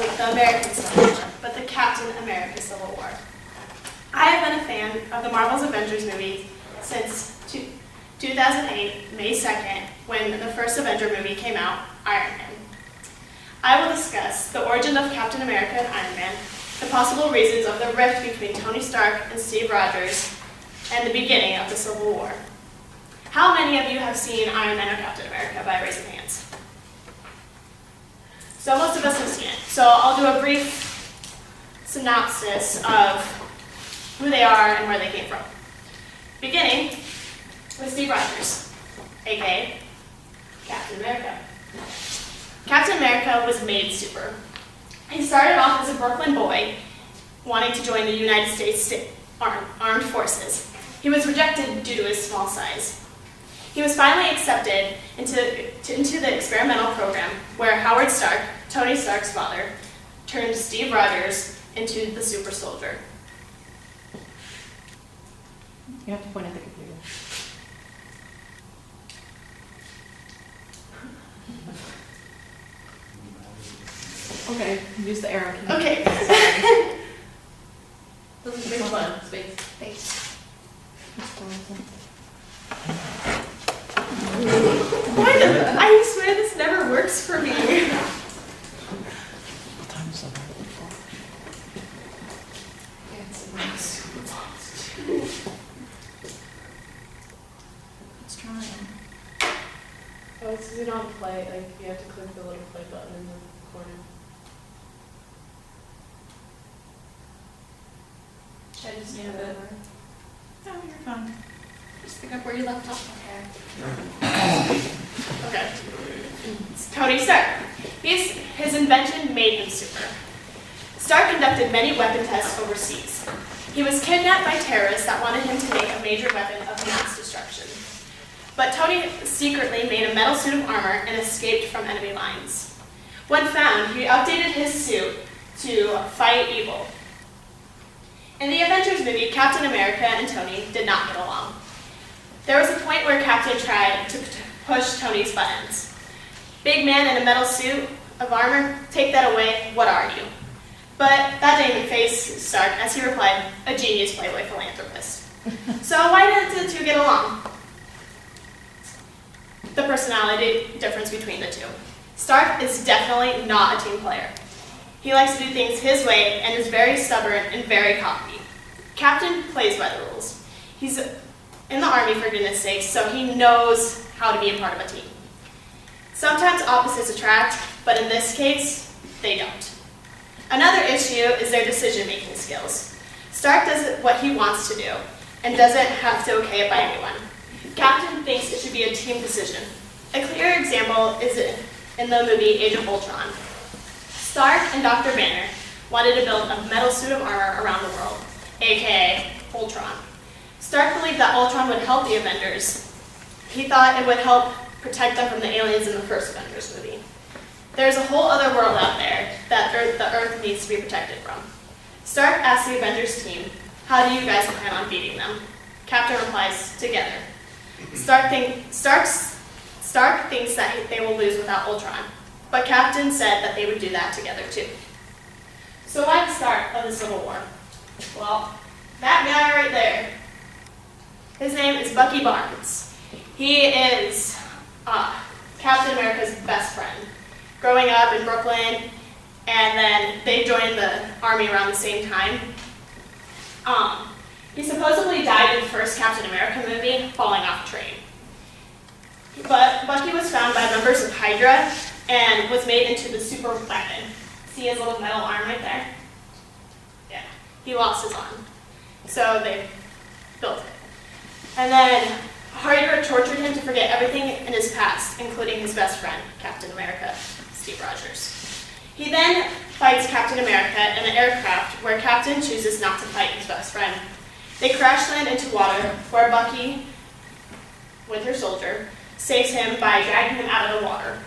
the American Civil War, but the Captain America Civil War. I have been a fan of the Marvel's Avengers movies since 2008, May 2nd, when the first Avenger movie came out, Iron Man. I will discuss the origin of Captain America and Iron Man, the possible reasons of the rift between Tony Stark and Steve Rogers, and the beginning of the Civil War. How many of you have seen Iron Man or Captain America by raising hands? So most of us have seen it. So I'll do a brief synopsis of who they are and where they came from. Beginning with Steve Rogers, aka Captain America. Captain America was made super. He started off as a Brooklyn boy wanting to join the United States Armed Forces. He was rejected due to his small size. He was finally accepted into the experimental program where Howard Stark, Tony Stark's father, turned Steve Rogers into the super soldier. You have to point at the computer. Okay, use the arrow key. Okay. This is big one. Space. Thanks. I swear this never works for me. What time is it? Let's try. Oh, it's because you don't play, like, you have to click the little play button in the corner. Should I just move it over? No, you're fine. Just pick up where you left off. Okay. It's Tony Stark. His invention made him super. Stark conducted many weapon tests overseas. He was kidnapped by terrorists that wanted him to make a major weapon of mass destruction. But Tony secretly made a metal suit of armor and escaped from enemy lines. When found, he updated his suit to fight evil. In the Avengers movie, Captain America and Tony did not get along. There was a point where Captain tried to push Tony's buttons. Big man in a metal suit of armor, take that away, what are you? But that didn't even faze Stark, as he replied, a genius playboy philanthropist. So why did the two get along? The personality difference between the two. Stark is definitely not a team player. He likes to do things his way and is very stubborn and very cocky. Captain plays by the rules. He's in the army, for goodness sakes, so he knows how to be a part of a team. Sometimes opposites attract, but in this case, they don't. Another issue is their decision-making skills. Stark does what he wants to do and doesn't have to okay it by anyone. Captain thinks it should be a team decision. A clear example is in the movie Age of Ultron. Stark and Dr. Banner wanted to build a metal suit of armor around the world, aka Ultron. Stark believed that Ultron would help the Avengers. He thought it would help protect them from the aliens in the first Avengers movie. There's a whole other world out there that the Earth needs to be protected from. Stark asks the Avengers team, how do you guys plan on beating them? Captain replies, together. Stark thinks that they will lose without Ultron, but Captain said that they would do that together too. So why the start of the Civil War? Well, that guy right there, his name is Bucky Barnes. He is Captain America's best friend. Growing up in Brooklyn, and then they joined the army around the same time. He supposedly died in the first Captain America movie, falling off a train. But Bucky was found by members of Hydra and was made into the super weapon. See his little metal arm right there? Yeah, he lost his arm. So they built it. And then Hydra tortured him to forget everything in his past, including his best friend, Captain America, Steve Rogers. He then fights Captain America in an aircraft where Captain chooses not to fight his best friend. They crash land into water where Bucky, Winter Soldier, saves him by dragging him out of the water.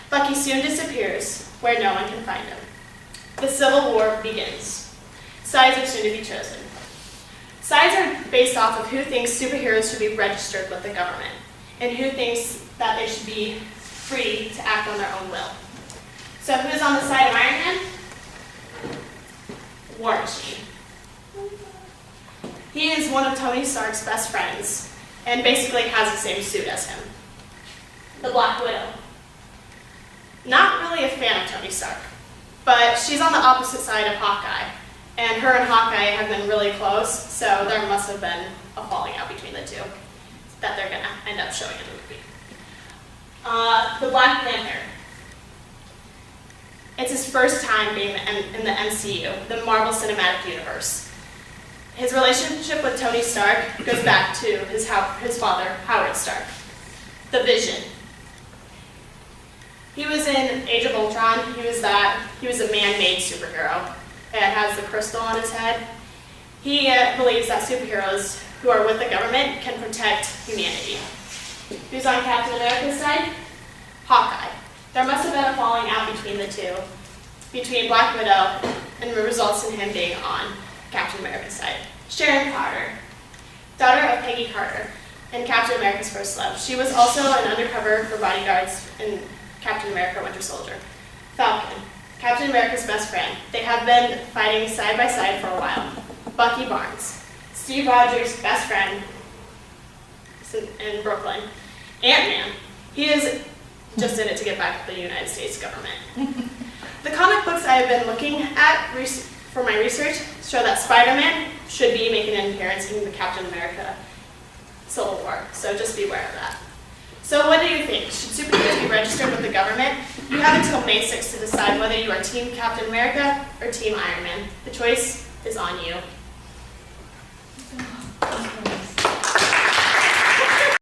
Bucky soon disappears where no one can find him. The Civil War begins. Sides are soon to be chosen. Sides are based off of who thinks superheroes should be registered with the government and who thinks that they should be free to act on their own will. So who's on the side of Iron Man? War Machine. He is one of Tony Stark's best friends and basically has the same suit as him. The Black Widow. Not really a fan of Tony Stark, but she's on the opposite side of Hawkeye, and her and Hawkeye have been really close, so there must have been a falling out between the two that they're going to end up showing in the movie. The Black Panther. It's his first time being in the MCU, the Marvel Cinematic Universe. His relationship with Tony Stark goes back to his father, Howard Stark. The Vision. He was in Age of Ultron. He was a man-made superhero. It has the crystal on his head. He believes that superheroes who are with the government can protect humanity. Who's on Captain America's side? Hawkeye. There must have been a falling out between the two, between Black Widow, and it results in him being on Captain America's side. Sharon Carter, daughter of Peggy Carter, and Captain America's first love. She was also an undercover for bodyguards in Captain America: Winter Soldier. Falcon, Captain America's best friend. They have been fighting side by side for a while. Bucky Barnes, Steve Rogers' best friend in Brooklyn. Ant-Man, he is just in it to get back at the United States government. The comic books I have been looking at for my research show that Spider-Man should be making an appearance in the Captain America Civil War, so just beware of that. So what do you think? Should superheroes be registered with the government? You have until May 6th to decide whether you are Team Captain America or Team Iron Man. The choice is on you.